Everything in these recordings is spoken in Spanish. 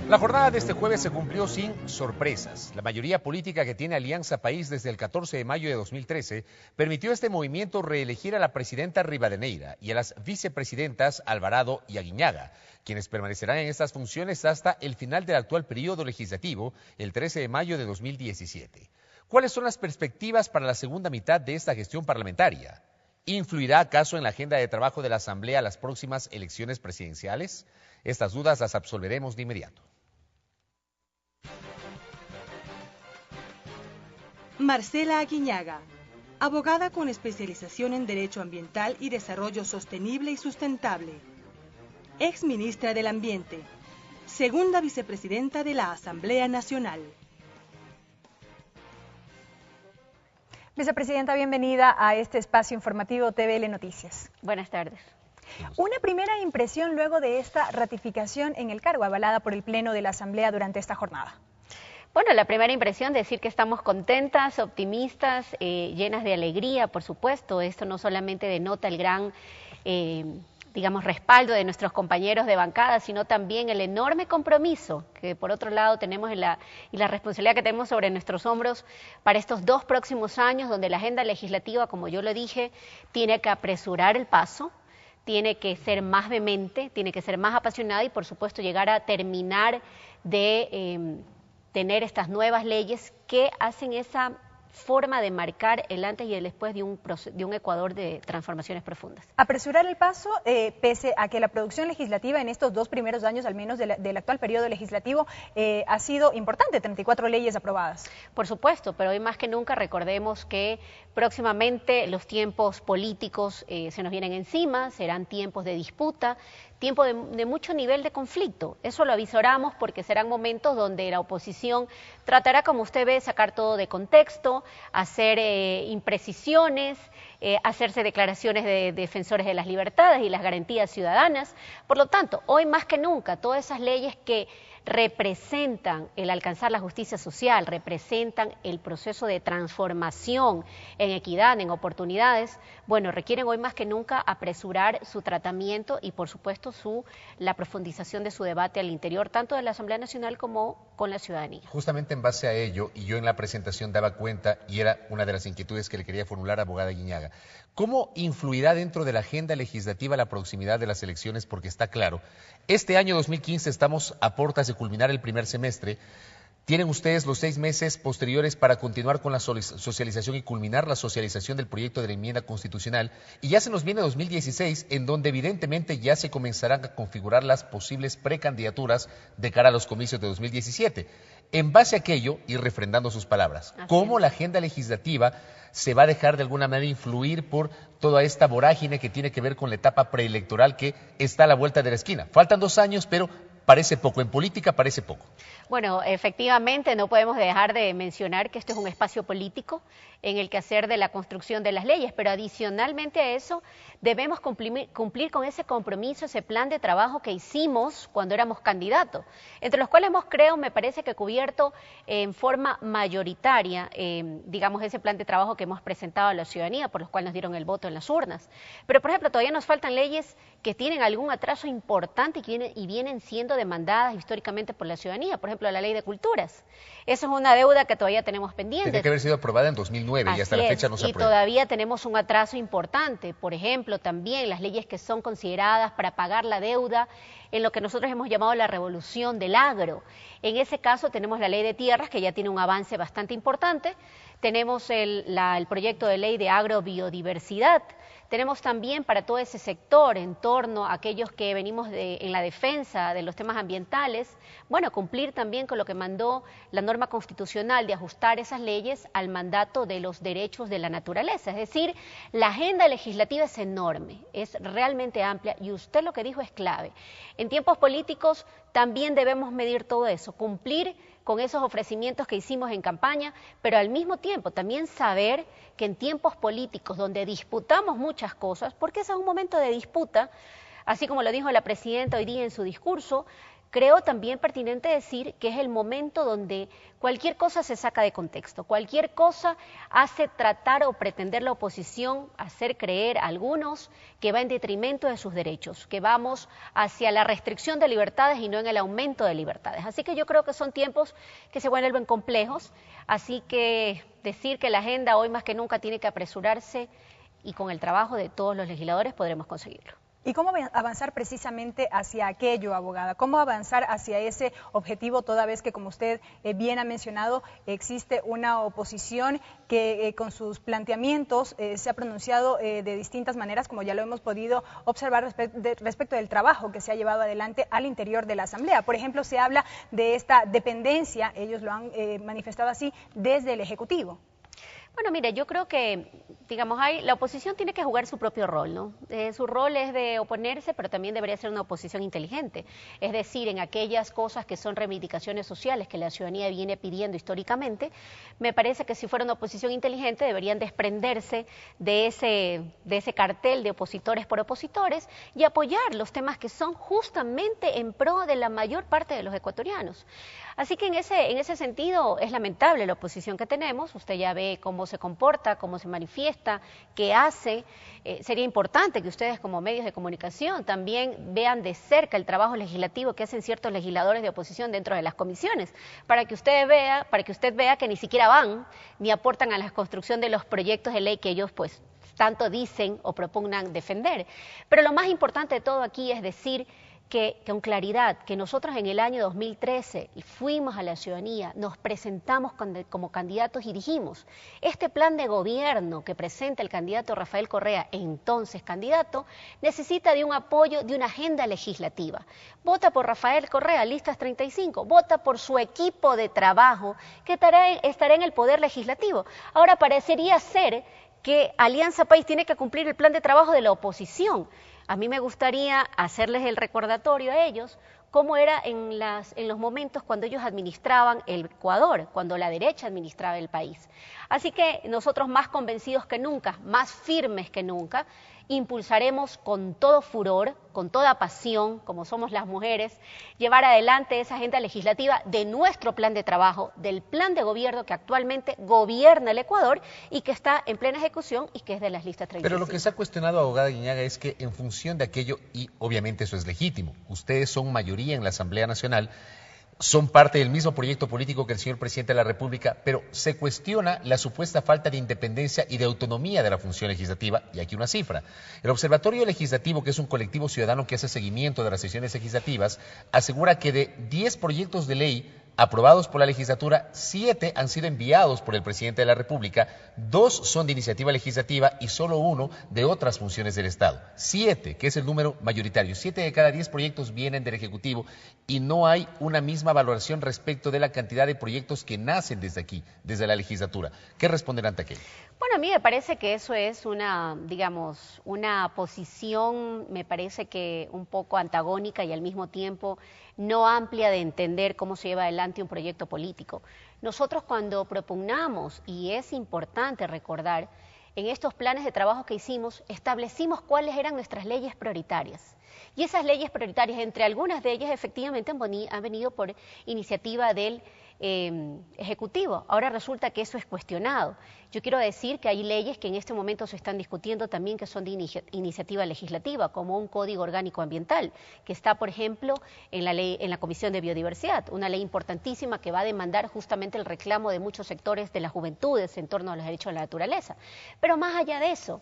La jornada de este jueves se cumplió sin sorpresas. La mayoría política que tiene Alianza País desde el 14 de mayo de 2013 permitió a este movimiento reelegir a la presidenta Rivadeneira y a las vicepresidentas Alvarado y Aguiñaga, quienes permanecerán en estas funciones hasta el final del actual periodo legislativo, el 13 de mayo de 2017. ¿Cuáles son las perspectivas para la segunda mitad de esta gestión parlamentaria? ¿Influirá acaso en la agenda de trabajo de la Asamblea las próximas elecciones presidenciales? Estas dudas las absolveremos de inmediato. Marcela Aguiñaga, abogada con especialización en Derecho Ambiental y Desarrollo Sostenible y Sustentable, ex ministra del Ambiente, segunda vicepresidenta de la Asamblea Nacional. Vicepresidenta, bienvenida a este espacio informativo TVL Noticias. Buenas tardes. Una primera impresión luego de esta ratificación en el cargo avalada por el Pleno de la Asamblea durante esta jornada. Bueno, la primera impresión, decir que estamos contentas, optimistas, llenas de alegría, por supuesto. Esto no solamente denota el gran, respaldo de nuestros compañeros de bancada, sino también el enorme compromiso que por otro lado tenemos y la responsabilidad que tenemos sobre nuestros hombros para estos 2 próximos años, donde la agenda legislativa, como yo lo dije, tiene que apresurar el paso, tiene que ser más vehemente, tiene que ser más apasionada y por supuesto llegar a terminar de tener estas nuevas leyes que hacen esa forma de marcar el antes y el después de un Ecuador de transformaciones profundas. Apresurar el paso, pese a que la producción legislativa en estos 2 primeros años, al menos del actual periodo legislativo, ha sido importante, 34 leyes aprobadas. Por supuesto, pero hoy más que nunca recordemos que próximamente los tiempos políticos se nos vienen encima, serán tiempos de disputa, tiempo de mucho nivel de conflicto. Eso lo avisoramos porque serán momentos donde la oposición tratará, como usted ve, sacar todo de contexto, hacer imprecisiones, hacerse declaraciones de defensores de las libertades y las garantías ciudadanas. Por lo tanto, hoy más que nunca, todas esas leyes que representan el alcanzar la justicia social, representan el proceso de transformación en equidad, en oportunidades, bueno, requieren hoy más que nunca apresurar su tratamiento y por supuesto la profundización de su debate al interior, tanto de la Asamblea Nacional como con la ciudadanía. Justamente en base a ello, y yo en la presentación daba cuenta, y era una de las inquietudes que le quería formular a abogada Aguiñaga, ¿cómo influirá dentro de la agenda legislativa la proximidad de las elecciones? Porque está claro, este año 2015 estamos a puertas de culminar el primer semestre. Tienen ustedes los 6 meses posteriores para continuar con la socialización y culminar la socialización del proyecto de la enmienda constitucional. Y ya se nos viene 2016, en donde evidentemente ya se comenzarán a configurar las posibles precandidaturas de cara a los comicios de 2017. En base a aquello, y refrendando sus palabras, ¿cómo la agenda legislativa se va a dejar de alguna manera influir por toda esta vorágine que tiene que ver con la etapa preelectoral que está a la vuelta de la esquina? Faltan 2 años, pero parece poco, en política parece poco. Bueno, efectivamente no podemos dejar de mencionar que esto es un espacio político en el quehacer de la construcción de las leyes, pero adicionalmente a eso debemos cumplir con ese compromiso, ese plan de trabajo que hicimos cuando éramos candidatos, entre los cuales me parece que cubierto en forma mayoritaria, ese plan de trabajo que hemos presentado a la ciudadanía, por los cuales nos dieron el voto en las urnas. Pero, por ejemplo, todavía nos faltan leyes que tienen algún atraso importante y vienen siendo demandadas históricamente por la ciudadanía, por ejemplo, la Ley de Culturas. Esa es una deuda que todavía tenemos pendiente. Tiene que haber sido aprobada en 2009 y hasta la fecha no se aprueba. Y todavía tenemos un atraso importante. Por ejemplo, también las leyes que son consideradas para pagar la deuda en lo que nosotros hemos llamado la revolución del agro. En ese caso tenemos la Ley de Tierras, que ya tiene un avance bastante importante. Tenemos el proyecto de ley de agrobiodiversidad. Tenemos también para todo ese sector, en torno a aquellos que venimos en la defensa de los temas ambientales, cumplir también con lo que mandó la norma constitucional de ajustar esas leyes al mandato de los derechos de la naturaleza. Es decir, la agenda legislativa es enorme, es realmente amplia y usted lo que dijo es clave. En tiempos políticos también debemos medir todo eso, cumplir con esos ofrecimientos que hicimos en campaña, pero al mismo tiempo también saber que en tiempos políticos donde disputamos muchas cosas, porque ese es un momento de disputa, así como lo dijo la presidenta hoy día en su discurso, creo también pertinente decir que es el momento donde cualquier cosa se saca de contexto, cualquier cosa hace tratar o pretender la oposición hacer creer a algunos que va en detrimento de sus derechos, que vamos hacia la restricción de libertades y no en el aumento de libertades. Así que yo creo que son tiempos que se vuelven complejos, así que decir que la agenda hoy más que nunca tiene que apresurarse y con el trabajo de todos los legisladores podremos conseguirlo. ¿Y cómo avanzar precisamente hacia aquello, abogada? ¿Cómo avanzar hacia ese objetivo, toda vez que, como usted bien ha mencionado, existe una oposición que con sus planteamientos se ha pronunciado de distintas maneras, como ya lo hemos podido observar respecto del trabajo que se ha llevado adelante al interior de la Asamblea? Por ejemplo, se habla de esta dependencia, ellos lo han manifestado así, desde el Ejecutivo. Bueno, mire, yo creo que, digamos, la oposición tiene que jugar su propio rol, ¿no? Su rol es de oponerse, pero también debería ser una oposición inteligente. Es decir, en aquellas cosas que son reivindicaciones sociales que la ciudadanía viene pidiendo históricamente, me parece que si fuera una oposición inteligente deberían desprenderse de ese cartel de opositores por opositores y apoyar los temas que son justamente en pro de la mayor parte de los ecuatorianos. Así que en ese sentido es lamentable la oposición que tenemos. Usted ya ve cómo se comporta, cómo se manifiesta, qué hace. Sería importante que ustedes como medios de comunicación también vean de cerca el trabajo legislativo que hacen ciertos legisladores de oposición dentro de las comisiones, para que usted vea que ni siquiera van ni aportan a la construcción de los proyectos de ley que ellos pues tanto dicen o propugnan defender. Pero lo más importante de todo aquí es decir que con claridad, que nosotros en el año 2013 fuimos a la ciudadanía, nos presentamos como candidatos y dijimos, este plan de gobierno que presenta el candidato Rafael Correa, entonces candidato, necesita de un apoyo, de una agenda legislativa. Vota por Rafael Correa, listas 35, vota por su equipo de trabajo que estará en el poder legislativo. Ahora parecería ser que Alianza País tiene que cumplir el plan de trabajo de la oposición. A mí me gustaría hacerles el recordatorio a ellos cómo era en los momentos cuando ellos administraban el Ecuador, cuando la derecha administraba el país. Así que nosotros más convencidos que nunca, más firmes que nunca, impulsaremos con todo furor, con toda pasión, como somos las mujeres, llevar adelante esa agenda legislativa de nuestro plan de trabajo, del plan de gobierno que actualmente gobierna el Ecuador y que está en plena ejecución y que es de las listas 35. Pero lo que se ha cuestionado, abogada Guiñaga, es que en función de aquello, y obviamente eso es legítimo, ustedes son mayoría en la Asamblea Nacional, son parte del mismo proyecto político que el señor presidente de la República, pero se cuestiona la supuesta falta de independencia y de autonomía de la función legislativa, y aquí una cifra. El Observatorio Legislativo, que es un colectivo ciudadano que hace seguimiento de las sesiones legislativas, asegura que de 10 proyectos de ley aprobados por la legislatura, 7 han sido enviados por el presidente de la República, 2 son de iniciativa legislativa y solo 1 de otras funciones del Estado. 7, que es el número mayoritario. 7 de cada 10 proyectos vienen del Ejecutivo y no hay una misma valoración respecto de la cantidad de proyectos que nacen desde aquí, desde la legislatura. ¿Qué responderán ante aquello? Bueno, a mí me parece que eso es una posición, me parece que un poco antagónica y al mismo tiempo no amplia de entender cómo se lleva adelante un proyecto político. Nosotros cuando propugnamos, y es importante recordar, en estos planes de trabajo que hicimos, establecimos cuáles eran nuestras leyes prioritarias. Y esas leyes prioritarias, entre algunas de ellas, efectivamente han venido por iniciativa del Ejecutivo. Ahora resulta que eso es cuestionado. Yo quiero decir que hay leyes que en este momento se están discutiendo también que son de iniciativa legislativa, como un Código Orgánico Ambiental, que está, por ejemplo, en la Comisión de Biodiversidad, una ley importantísima que va a demandar justamente el reclamo de muchos sectores de las juventudes en torno a los derechos de la naturaleza. Pero más allá de eso,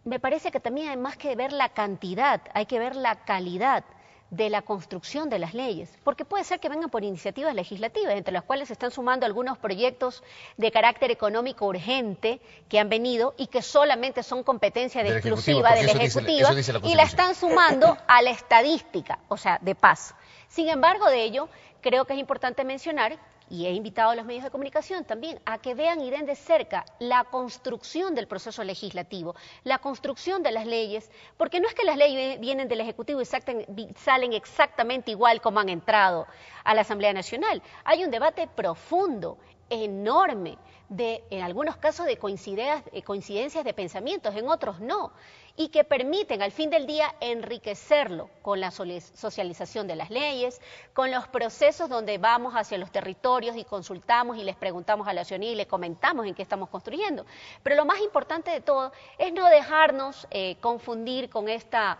me parece que también hay más que ver la cantidad, hay que ver la calidad de la construcción de las leyes, porque puede ser que vengan por iniciativas legislativas, entre las cuales se están sumando algunos proyectos de carácter económico urgente que han venido y que solamente son competencia exclusiva de la Ejecutiva y la están sumando a la estadística, o sea, de paso. Sin embargo, de ello, creo que es importante mencionar, y he invitado a los medios de comunicación también a que vean y den de cerca la construcción del proceso legislativo, la construcción de las leyes, porque no es que las leyes vienen del Ejecutivo y salen exactamente igual como han entrado a la Asamblea Nacional. Hay un debate profundo enorme en algunos casos de coincidencias de pensamientos, en otros no, y que permiten al fin del día enriquecerlo con la socialización de las leyes, con los procesos donde vamos hacia los territorios y consultamos y les preguntamos a la ciudadanía y le comentamos en qué estamos construyendo. Pero lo más importante de todo es no dejarnos confundir con esta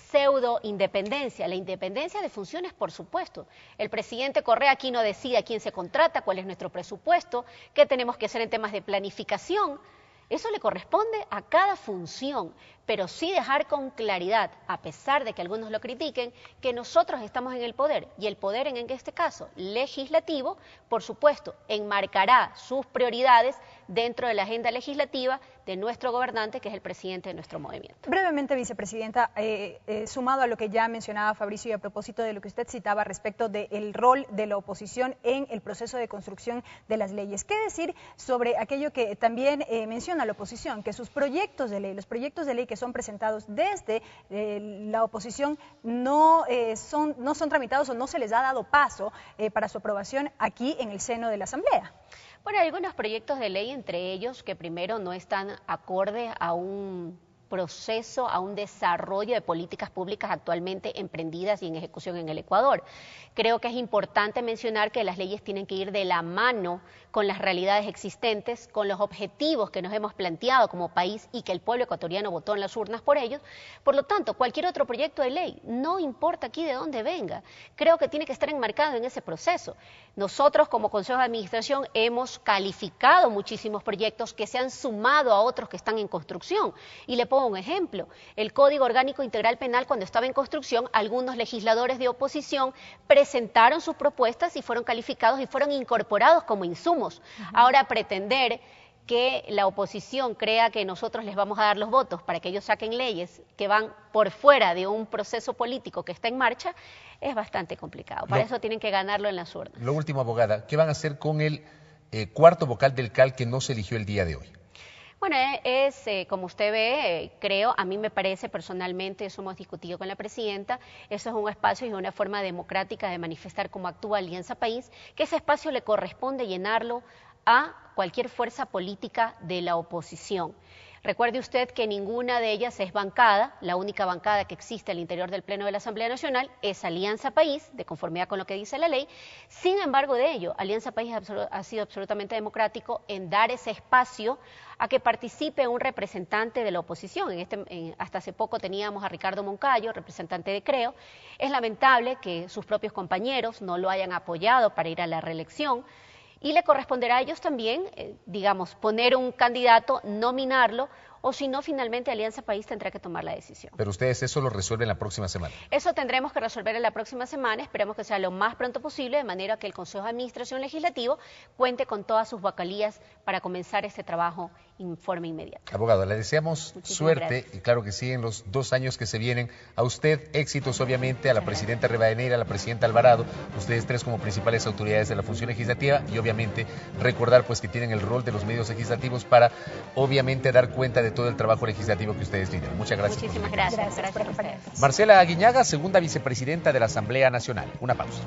pseudo-independencia. La independencia de funciones, por supuesto. El presidente Correa aquí no decide a quién se contrata, cuál es nuestro presupuesto, qué tenemos que hacer en temas de planificación. Eso le corresponde a cada función, pero sí dejar con claridad, a pesar de que algunos lo critiquen, que nosotros estamos en el poder, y el poder en este caso legislativo, por supuesto, enmarcará sus prioridades dentro de la agenda legislativa de nuestro gobernante, que es el presidente de nuestro movimiento. Brevemente, vicepresidenta, sumado a lo que ya mencionaba Fabricio y a propósito de lo que usted citaba respecto del rol de la oposición en el proceso de construcción de las leyes, ¿qué decir sobre aquello que también menciona la oposición, que sus proyectos de ley, los proyectos de ley que son presentados desde la oposición no son tramitados o no se les ha dado paso para su aprobación aquí en el seno de la Asamblea? Bueno, hay algunos proyectos de ley, entre ellos, que primero no están acorde a un proceso, a un desarrollo de políticas públicas actualmente emprendidas y en ejecución en el Ecuador. Creo que es importante mencionar que las leyes tienen que ir de la mano con las realidades existentes, con los objetivos que nos hemos planteado como país y que el pueblo ecuatoriano votó en las urnas por ellos. Por lo tanto, cualquier otro proyecto de ley, no importa aquí de dónde venga, creo que tiene que estar enmarcado en ese proceso. Nosotros como Consejo de Administración hemos calificado muchísimos proyectos que se han sumado a otros que están en construcción. Y le pongo un ejemplo, el Código Orgánico Integral Penal, cuando estaba en construcción, algunos legisladores de oposición presentaron sus propuestas y fueron calificados y fueron incorporados como insumos. Ahora pretender que la oposición crea que nosotros les vamos a dar los votos para que ellos saquen leyes que van por fuera de un proceso político que está en marcha, es bastante complicado. Para eso tienen que ganarlo en las urnas. Lo último, abogada, ¿qué van a hacer con el cuarto vocal del CAL que no se eligió el día de hoy? Bueno, como usted ve, creo, a mí me parece personalmente, eso hemos discutido con la presidenta, eso es un espacio y una forma democrática de manifestar cómo actúa Alianza País, que ese espacio le corresponde llenarlo a cualquier fuerza política de la oposición. Recuerde usted que ninguna de ellas es bancada, la única bancada que existe al interior del Pleno de la Asamblea Nacional es Alianza País, de conformidad con lo que dice la ley. Sin embargo de ello, Alianza País ha sido absolutamente democrático en dar ese espacio a que participe un representante de la oposición. Hasta hace poco teníamos a Ricardo Moncayo, representante de Creo. Es lamentable que sus propios compañeros no lo hayan apoyado para ir a la reelección. Y le corresponderá a ellos también, poner un candidato, nominarlo, o si no, finalmente Alianza País tendrá que tomar la decisión. Pero ustedes eso lo resuelven la próxima semana. Eso tendremos que resolver en la próxima semana, esperamos que sea lo más pronto posible, de manera que el Consejo de Administración Legislativo cuente con todas sus vocalías para comenzar este trabajo en forma inmediata. Abogado, le deseamos suerte, y claro que sí, en los 2 años que se vienen. A usted, éxitos obviamente, a la presidenta Rivadeneira, a la presidenta Alvarado, ustedes 3 como principales autoridades de la función legislativa, y obviamente recordar pues que tienen el rol de los medios legislativos para obviamente dar cuenta de todo el trabajo legislativo que ustedes lideran. Muchas gracias. Muchísimas gracias. Gracias por ustedes. Marcela Aguiñaga, segunda vicepresidenta de la Asamblea Nacional. Una pausa.